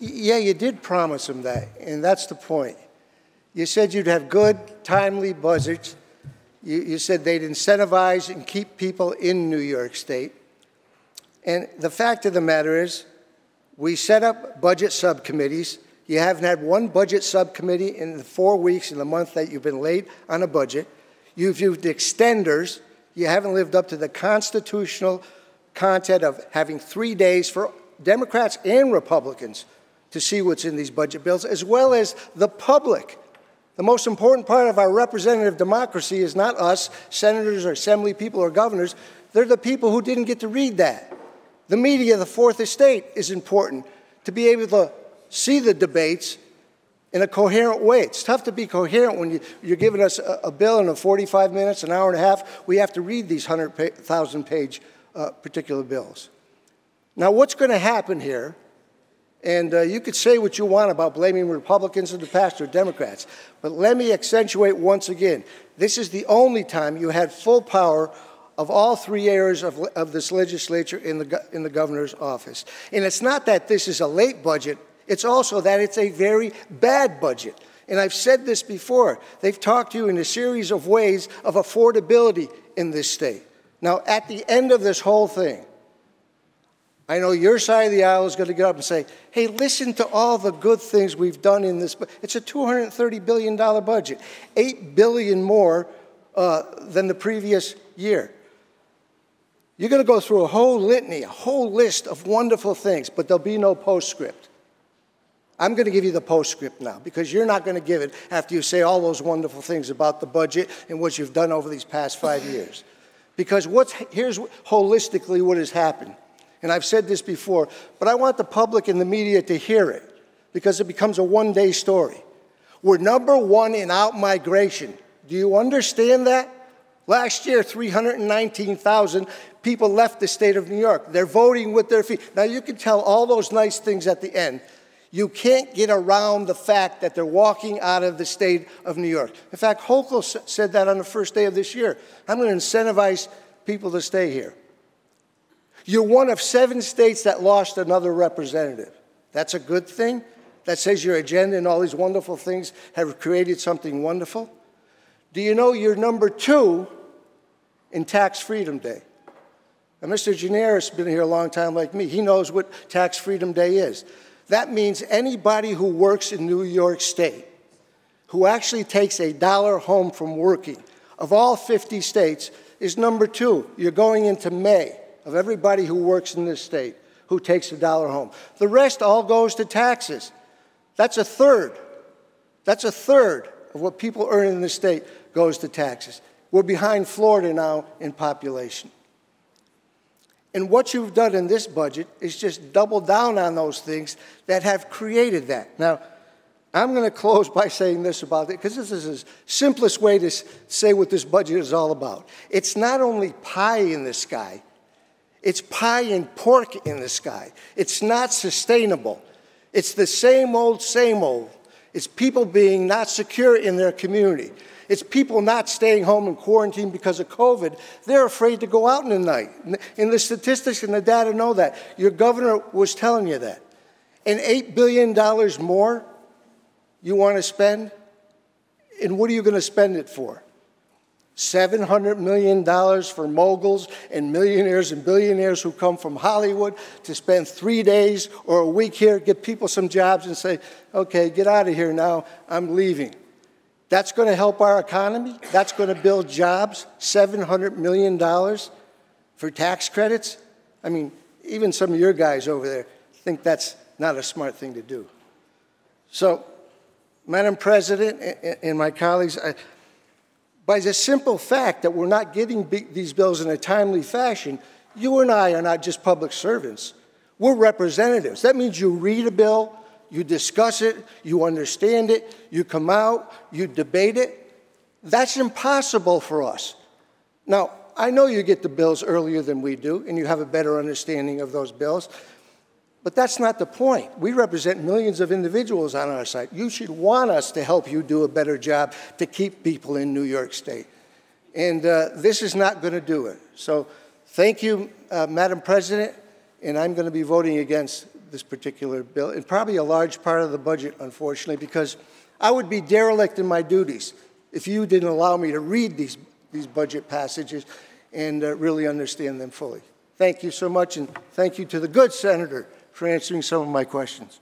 Yeah, you did promise them that, and that's the point. You said you'd have good, timely budgets. You said they'd incentivize and keep people in New York State. And the fact of the matter is, we set up budget subcommittees. You haven't had one budget subcommittee in the 4 weeks in the month that you've been late on a budget. You've used extenders. You haven't lived up to the constitutional content of having 3 days for Democrats and Republicans to see what's in these budget bills, as well as the public. The most important part of our representative democracy is not us, senators or assembly people or governors. They're the people who didn't get to read that. The media, the fourth estate, is important to be able to see the debates in a coherent way. It's tough to be coherent when you're giving us a bill in 45 minutes, an hour and a half. We have to read these 100,000-page particular bills. Now, what's going to happen here, and you could say what you want about blaming Republicans in the past or Democrats, but let me accentuate once again. This is the only time you had full power of all 3 areas of this legislature in the governor's office. And it's not that this is a late budget. It's also that it's a very bad budget. And I've said this before. They've talked to you in a series of ways of affordability in this state. Now, at the end of this whole thing, I know your side of the aisle is going to get up and say, hey, listen to all the good things we've done in this. It's a $230 billion budget, $8 billion more than the previous year. You're going to go through a whole litany, a whole list of wonderful things, but there'll be no postscript. I'm going to give you the postscript now, because you're not going to give it after you say all those wonderful things about the budget and what you've done over these past 5 years. Because here's holistically what has happened. And I've said this before, but I want the public and the media to hear it, because it becomes a one-day story. We're #1 in out-migration. Do you understand that? Last year, 319,000 people left the state of New York. They're voting with their feet. Now, you can tell all those nice things at the end. You can't get around the fact that they're walking out of the state of New York. In fact, Hochul said that on the first day of this year. I'm going to incentivize people to stay here. You're one of 7 states that lost another representative. That's a good thing. That says your agenda and all these wonderful things have created something wonderful. Do you know you're #2 in Tax Freedom Day? Now, Mr. Gianaris has been here a long time like me. He knows what Tax Freedom Day is. That means anybody who works in New York State, who actually takes $1 home from working, of all 50 states, is #2. You're going into May of everybody who works in this state who takes $1 home. The rest all goes to taxes. That's a third. That's a third of what people earn in this state goes to taxes. We're behind Florida now in population. And what you've done in this budget is just double down on those things that have created that. Now, I'm going to close by saying this about it, because this is the simplest way to say what this budget is all about. It's not only pie in the sky, it's pie and pork in the sky. It's not sustainable. It's the same old, same old. It's people being not secure in their community. It's people not staying home in quarantine because of COVID. They're afraid to go out in the night. And the statistics and the data know that. Your governor was telling you that. And $8 billion more you want to spend? And what are you going to spend it for? $700 million for moguls and millionaires and billionaires who come from Hollywood to spend 3 days or a week here, get people some jobs and say, okay, get out of here now, I'm leaving. That's going to help our economy. That's going to build jobs, $700 million for tax credits. I mean, even some of your guys over there think that's not a smart thing to do. So, Madam President and my colleagues, by the simple fact that we're not getting these bills in a timely fashion, you and I are not just public servants. We're representatives. That means you read a bill, you discuss it, you understand it, you come out, you debate it. That's impossible for us. Now, I know you get the bills earlier than we do, and you have a better understanding of those bills, but that's not the point. We represent millions of individuals on our side. You should want us to help you do a better job to keep people in New York State. And this is not going to do it. So thank you, Madam President, and I'm going to be voting against this particular bill, and probably a large part of the budget, unfortunately, because I would be derelict in my duties if you didn't allow me to read these budget passages and really understand them fully. Thank you so much, and thank you to the good senator for answering some of my questions.